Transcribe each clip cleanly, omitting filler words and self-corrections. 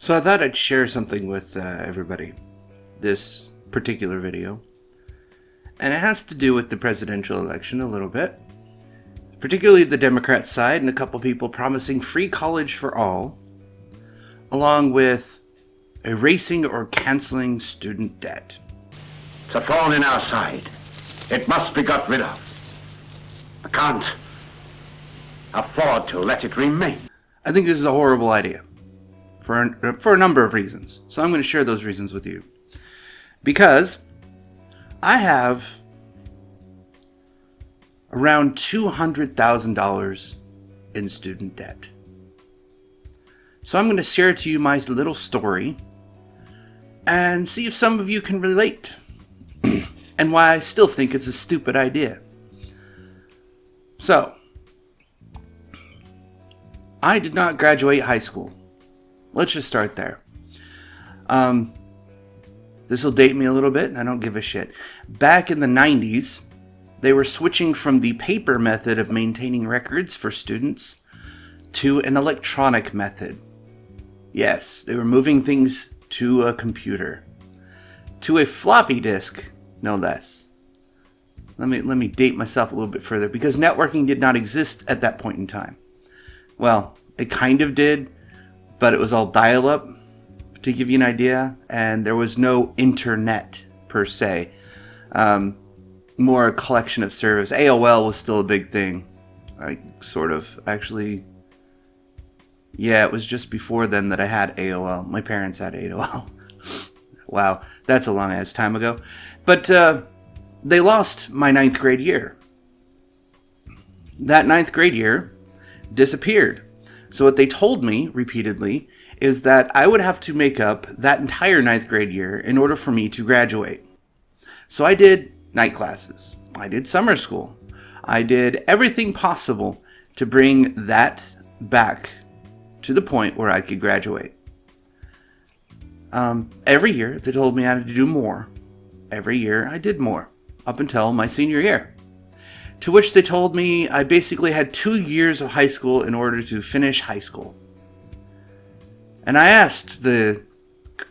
So I thought I'd share something with everybody, this particular video. And it has to do with the presidential election a little bit. Particularly the Democrat side and a couple people promising free college for all, along with erasing or canceling student debt. It's a thorn in our side. It must be got rid of. I can't afford to let it remain. I think this is a horrible idea for a number of reasons. So I'm going to share those reasons with you. Because I have around $200,000 in student debt. So I'm going to share to you my little story and see if some of you can relate and why I still think it's a stupid idea. So, I did not graduate high school. Let's just start there. This will date me a little bit, and I don't give a shit. Back in the 90s, they were switching from the paper method of maintaining records for students to an electronic method. Yes, they were moving things to a computer. To a floppy disk, no less. Let me date myself a little bit further, because networking did not exist at that point in time. Well, it kind of did, but it was all dial-up, to give you an idea, and there was no internet, per se. More a collection of service. AOL was still a big thing. Yeah, it was just before then that I had AOL. My parents had AOL. Wow, that's a long-ass time ago. But they lost my 9th grade year. That 9th grade year disappeared. So what they told me repeatedly is that I would have to make up that entire 9th grade year in order for me to graduate. So I did night classes. I did summer school. I did everything possible to bring that back to the point where I could graduate. Every year they told me I had to do more. Every year I did more, up until my senior year. To which they told me I basically had 2 years of high school in order to finish high school. And I asked the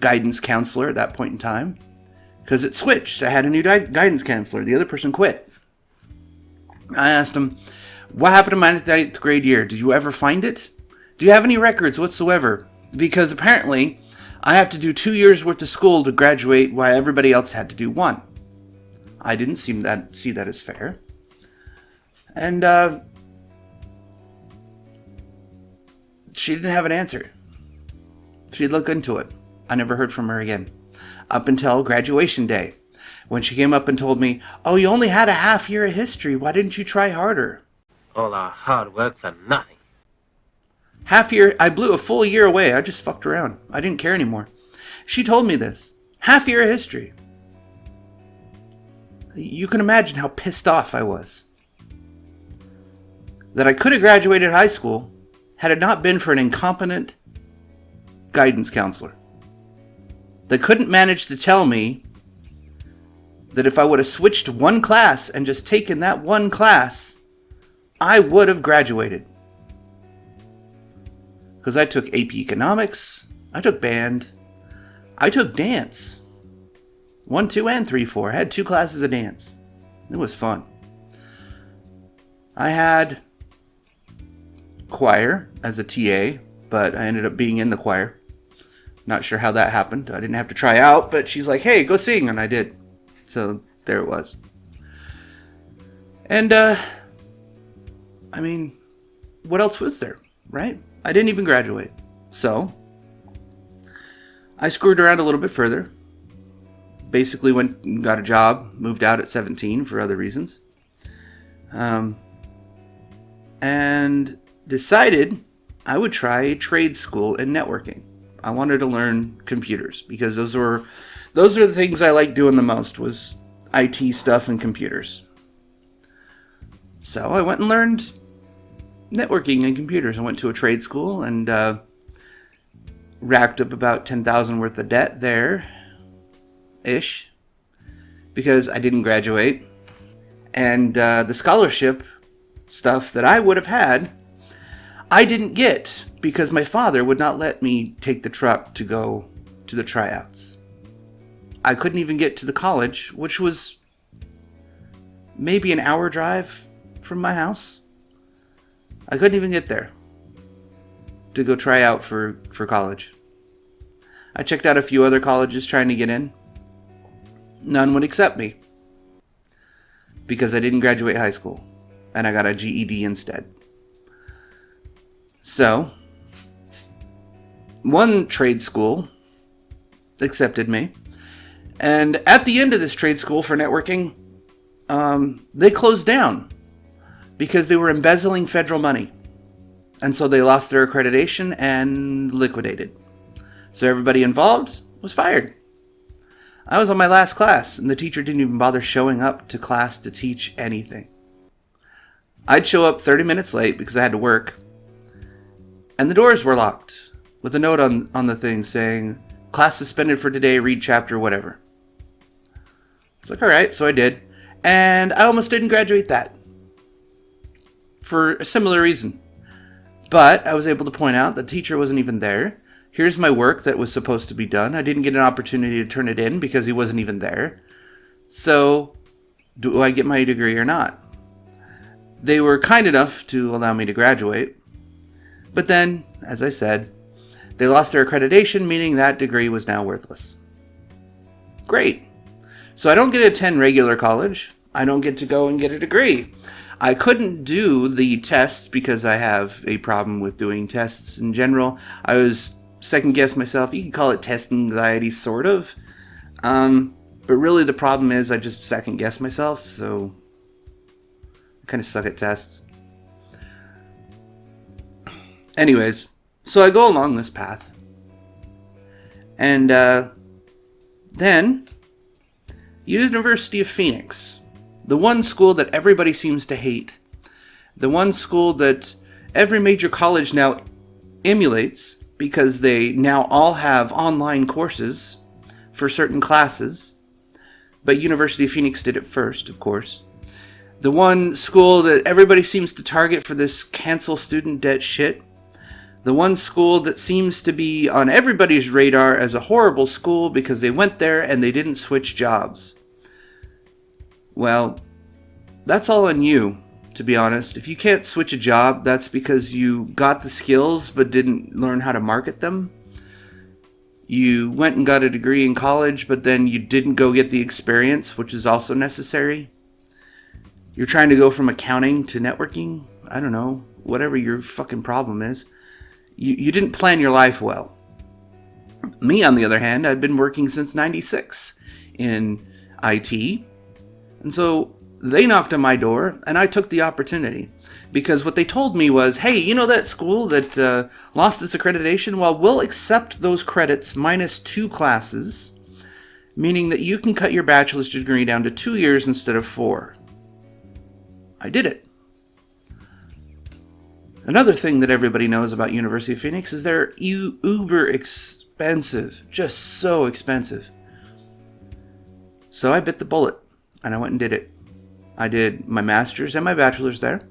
guidance counselor at that point in time, because it switched. I had a new guidance counselor. The other person quit. I asked him, what happened to my 9th grade year? Did you ever find it? Do you have any records whatsoever? Because apparently I have to do 2 years worth of school to graduate while everybody else had to do 1. I didn't see that as fair. And she didn't have an answer. She'd look into it. I never heard from her again. Up until graduation day, when she came up and told me, oh, you only had a half year of history. Why didn't you try harder? All our hard work for nothing. Half year, I blew a full year away. I just fucked around. I didn't care anymore. She told me this. Half year of history. You can imagine how pissed off I was. That I could have graduated high school had it not been for an incompetent guidance counselor. They couldn't manage to tell me that if I would have switched one class and just taken that one class, I would have graduated. Because I took AP Economics, I took band, I took dance. 1, 2, and 3, 4. I had 2 classes of dance. It was fun. I had choir as a TA, but I ended up being in the choir. Not sure how that happened. I didn't have to try out, but she's like, hey, go sing, and I did. So there it was. And, what else was there, right? I didn't even graduate. So, I screwed around a little bit further. Basically went and got a job, moved out at 17 for other reasons. And decided I would try a trade school in networking. I wanted to learn computers because those are the things I like doing the most, was IT stuff and computers. So I went and learned networking and computers. I went to a trade school and racked up about $10,000 worth of debt there, ish, because I didn't graduate. And the scholarship stuff that I would have had, I didn't get because my father would not let me take the truck to go to the tryouts. I couldn't even get to the college, which was maybe an hour drive from my house. I couldn't even get there to go try out for college. I checked out a few other colleges trying to get in. None would accept me because I didn't graduate high school and I got a GED instead. So, one trade school accepted me. And at the end of this trade school for networking, they closed down because they were embezzling federal money. And so they lost their accreditation and liquidated. So everybody involved was fired. I was on my last class, and the teacher didn't even bother showing up to class to teach anything. I'd show up 30 minutes late because I had to work, and the doors were locked with a note on the thing saying, "Class suspended for today, read chapter whatever." I was like, alright, so I did. And I almost didn't graduate that. For a similar reason. But I was able to point out the teacher wasn't even there. Here's my work that was supposed to be done. I didn't get an opportunity to turn it in because he wasn't even there. So, do I get my degree or not? They were kind enough to allow me to graduate. But then, as I said, they lost their accreditation, meaning that degree was now worthless. Great. So I don't get to attend regular college. I don't get to go and get a degree. I couldn't do the tests because I have a problem with doing tests in general. I was second-guessed myself. You could call it test anxiety, sort of. But really the problem is I just second-guess myself, so I kind of suck at tests. Anyways, so I go along this path. And then University of Phoenix, the one school that everybody seems to hate, the one school that every major college now emulates because they now all have online courses for certain classes, but University of Phoenix did it first, of course. The one school that everybody seems to target for this cancel student debt shit. The one school that seems to be on everybody's radar as a horrible school because they went there and they didn't switch jobs. Well, that's all on you, to be honest. If you can't switch a job, that's because you got the skills but didn't learn how to market them. You went and got a degree in college, but then you didn't go get the experience, which is also necessary. You're trying to go from accounting to networking. I don't know, whatever your fucking problem is. You didn't plan your life well. Me, on the other hand, I've been working since '96 in IT. And so they knocked on my door, and I took the opportunity. Because what they told me was, hey, you know that school that lost its accreditation? Well, we'll accept those credits minus 2 classes, meaning that you can cut your bachelor's degree down to 2 years instead of 4. I did it. Another thing that everybody knows about University of Phoenix is they're uber expensive. Just so expensive. So I bit the bullet, and I went and did it. I did my master's and my bachelor's there.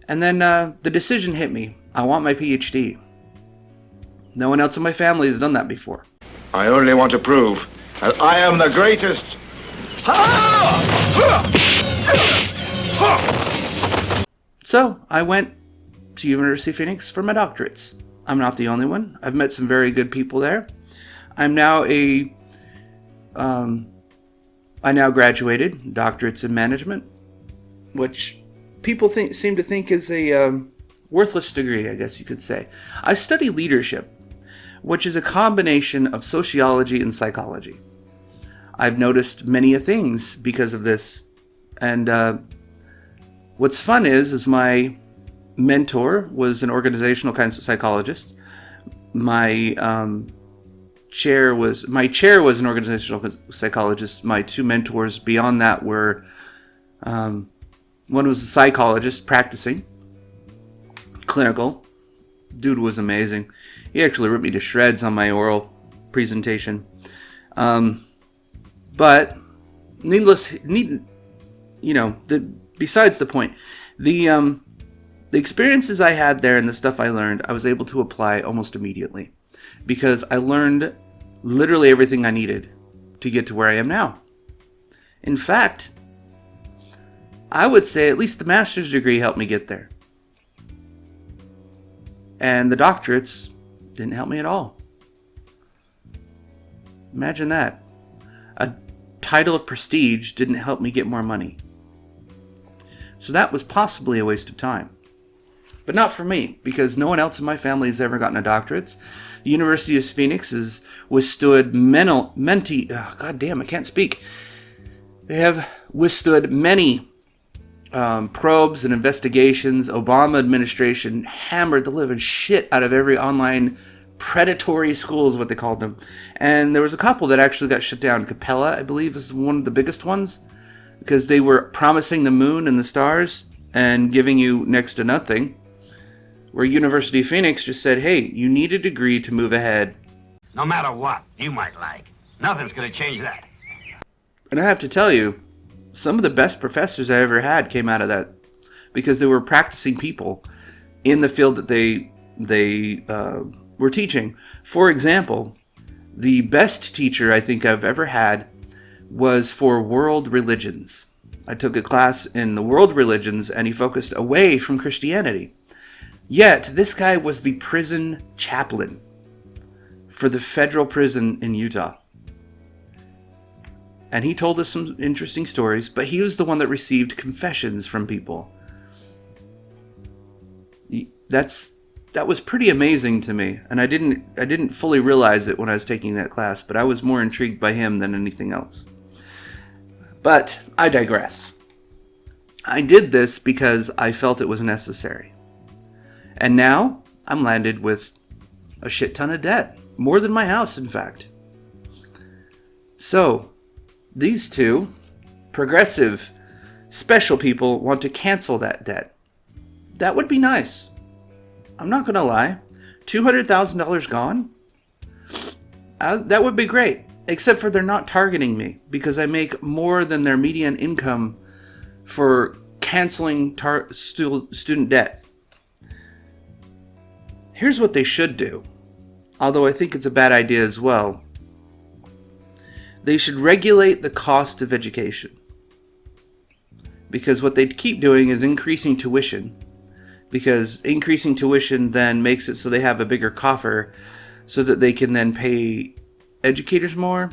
And then the decision hit me. I want my PhD. No one else in my family has done that before. I only want to prove that I am the greatest. So I went to University of Phoenix for my doctorates. I'm not the only one. I've met some very good people there. I'm now I now graduated, doctorates in management, which people seem to think is a worthless degree, I guess you could say. I study leadership, which is a combination of sociology and psychology. I've noticed many things because of this, and what's fun is my mentor was an organizational kind of psychologist. My chair was an organizational psychologist. My 2 mentors beyond that were one was a psychologist practicing clinical. Dude was amazing. He actually ripped me to shreds on my oral presentation. But besides the point, the experiences I had there and the stuff I learned, I was able to apply almost immediately because I learned literally everything I needed to get to where I am now. In fact, I would say at least the master's degree helped me get there. And the doctorates didn't help me at all. Imagine that. A title of prestige didn't help me get more money. So that was possibly a waste of time. But not for me, because no one else in my family has ever gotten a doctorate. The University of Phoenix has withstood I can't speak. They have withstood many probes and investigations. Obama administration hammered the living shit out of every online predatory school is what they called them. And there was a couple that actually got shut down. Capella, I believe, is one of the biggest ones because they were promising the moon and the stars and giving you next to nothing. Where University of Phoenix just said, hey, you need a degree to move ahead. No matter what you might like, nothing's going to change that. And I have to tell you, some of the best professors I ever had came out of that because they were practicing people in the field that they were teaching. For example, the best teacher I think I've ever had was for world religions. I took a class in the world religions and he focused away from Christianity. Yet, this guy was the prison chaplain for the federal prison in Utah. And he told us some interesting stories, but he was the one that received confessions from people. That was pretty amazing to me, and I didn't fully realize it when I was taking that class, but I was more intrigued by him than anything else. But I digress. I did this because I felt it was necessary. And now I'm landed with a shit ton of debt. More than my house, in fact. So, these two progressive, special people want to cancel that debt. That would be nice. I'm not going to lie. $200,000 gone? That would be great. Except for they're not targeting me because I make more than their median income for canceling student debt. Here's what they should do, although I think it's a bad idea as well. They should regulate the cost of education. Because what they keep doing is increasing tuition. Because increasing tuition then makes it so they have a bigger coffer so that they can then pay educators more.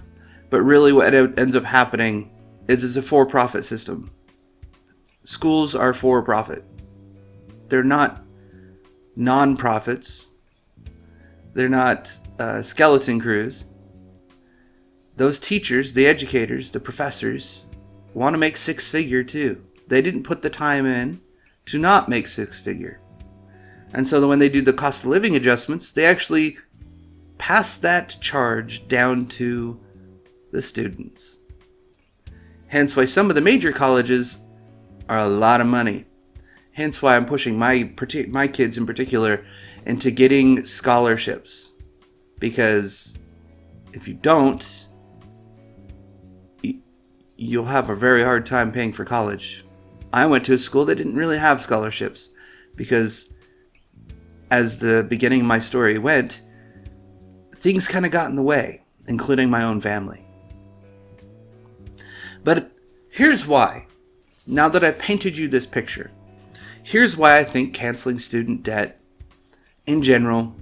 But really what ends up happening is it's a for-profit system. Schools are for-profit. They're not non-profits. They're not skeleton crews. Those teachers, the educators, the professors, want to make six-figure too. They didn't put the time in to not make six-figure. And so when they do the cost of living adjustments, they actually pass that charge down to the students. Hence why some of the major colleges are a lot of money. Hence why I'm pushing my kids in particular into getting scholarships. Because if you don't, you'll have a very hard time paying for college. I went to a school that didn't really have scholarships because as the beginning of my story went, things kind of got in the way, including my own family. But here's why. Now that I've painted you this picture, here's why I think canceling student debt in general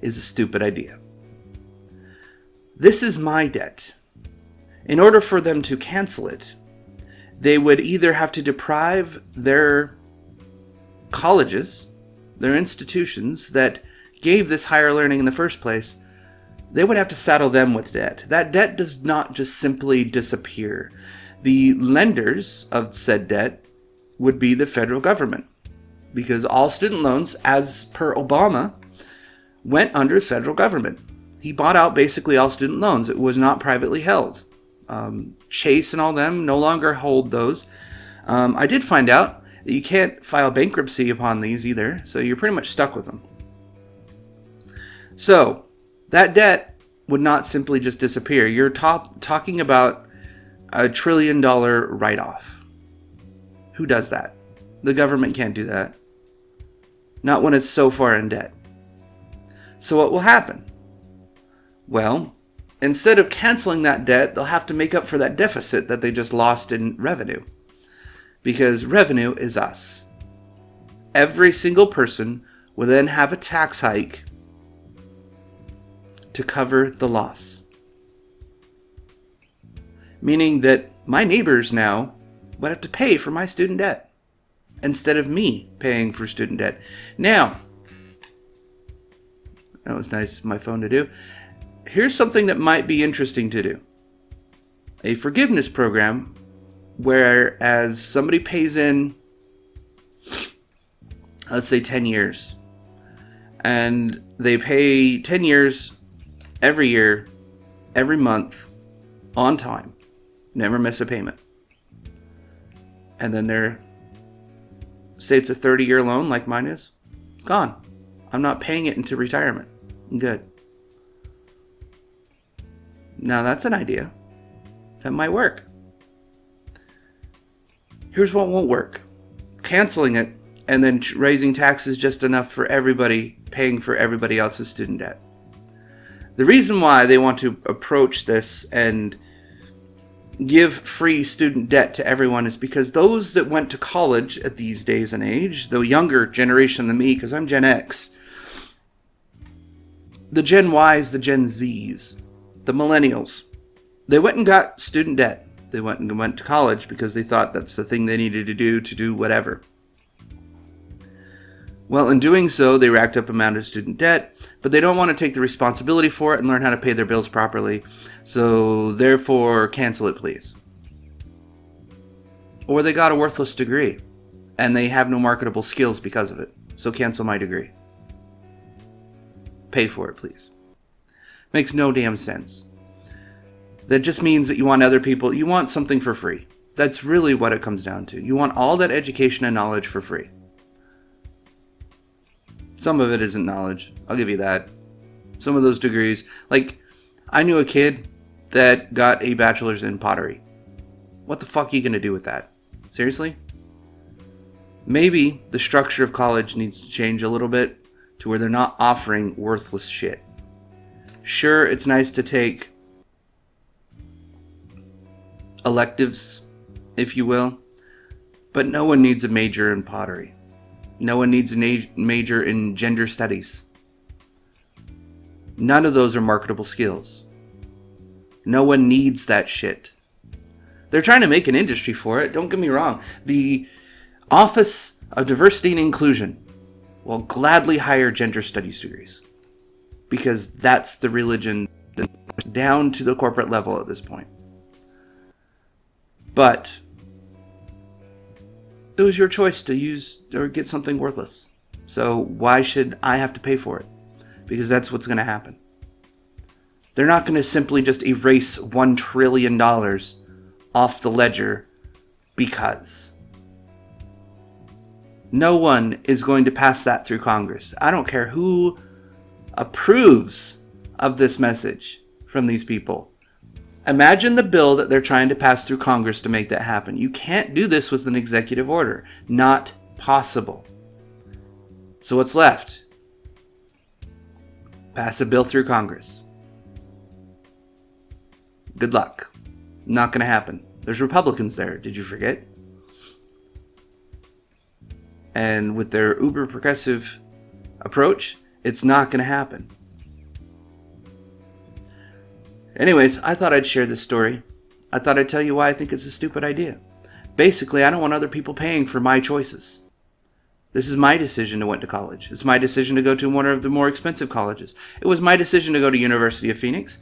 is a stupid idea. This is my debt. In order for them to cancel it, they would either have to deprive their colleges, their institutions that gave this higher learning in the first place, they would have to saddle them with debt. That debt does not just simply disappear. The lenders of said debt would be the federal government, because all student loans, as per Obama, went under the federal government. He bought out basically all student loans. It was not privately held. Chase and all them no longer hold those. I did find out that you can't file bankruptcy upon these either, so you're pretty much stuck with them. So, that debt would not simply just disappear. You're talking about $1 trillion write-off. Who does that? The government can't do that. not when it's so far in debt. So what will happen? Well, instead of canceling that debt, they'll have to make up for that deficit that they just lost in revenue. Because revenue is us. Every single person will then have a tax hike to cover the loss. Meaning that my neighbors now would have to pay for my student debt instead of me paying for student debt. Now, that was nice of my phone to do. Here's something that might be interesting to do. A forgiveness program whereas somebody pays in, let's say 10 years, and they pay 10 years every year, every month, on time, never miss a payment. And then say it's a 30-year loan like mine is, it's gone. I'm not paying it into retirement. I'm good. Now that's an idea. That might work. Here's what won't work. Canceling it and then raising taxes just enough for everybody, paying for everybody else's student debt. The reason why they want to approach this and give free student debt to everyone is because those that went to college at these days and age, the younger generation than me, because I'm Gen X, the Gen Ys, the Gen Zs, the millennials, they went and got student debt. They went to college because they thought that's the thing they needed to do whatever. Well, in doing so, they racked up amount of student debt, but they don't want to take the responsibility for it and learn how to pay their bills properly. So, therefore, cancel it, please. Or they got a worthless degree, and they have no marketable skills because of it. So, cancel my degree. Pay for it, please. Makes no damn sense. That just means that you want something for free. That's really what it comes down to. You want all that education and knowledge for free. Some of it isn't knowledge. I'll give you that. Some of those degrees, like, I knew a kid that got a bachelor's in pottery. What the fuck are you going to do with that? Seriously? Maybe the structure of college needs to change a little bit to where they're not offering worthless shit. Sure, it's nice to take electives, if you will, but no one needs a major in pottery. No one needs a major in gender studies. None of those are marketable skills. No one needs that shit. They're trying to make an industry for it, don't get me wrong. The Office of Diversity and Inclusion will gladly hire gender studies degrees because that's the religion down to the corporate level at this point. But it was your choice to use or get something worthless. So why should I have to pay for it? Because that's what's going to happen. They're not going to simply just erase $1 trillion off the ledger because. No one is going to pass that through Congress. I don't care who approves of this message from these people. Imagine the bill that they're trying to pass through Congress to make that happen. You can't do this with an executive order. Not possible. So what's left? Pass a bill through Congress. Good luck. Not going to happen. There's Republicans there. Did you forget? And with their uber progressive approach, it's not going to happen. Anyways, I thought I'd share this story. I thought I'd tell you why I think it's a stupid idea. Basically, I don't want other people paying for my choices. This is my decision to went to college. It's my decision to go to one of the more expensive colleges. It was my decision to go to University of Phoenix.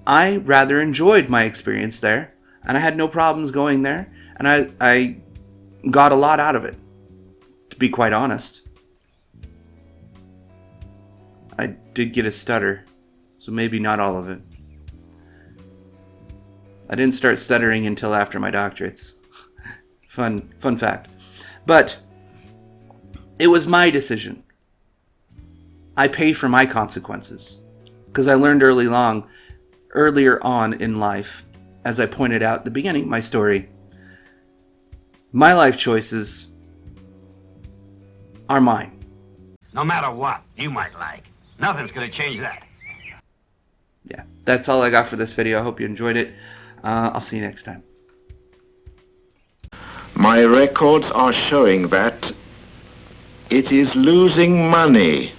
I rather enjoyed my experience there, and I had no problems going there, and I got a lot out of it, to be quite honest. I did get a stutter, so maybe not all of it. I didn't start stuttering until after my doctorates. Fun fact. But it was my decision. I pay for my consequences. Because I learned earlier on in life, as I pointed out at the beginning of my story, my life choices are mine. No matter what you might like. Nothing's gonna change that. Yeah, that's all I got for this video. I hope you enjoyed it. I'll see you next time. My records are showing that it is losing money.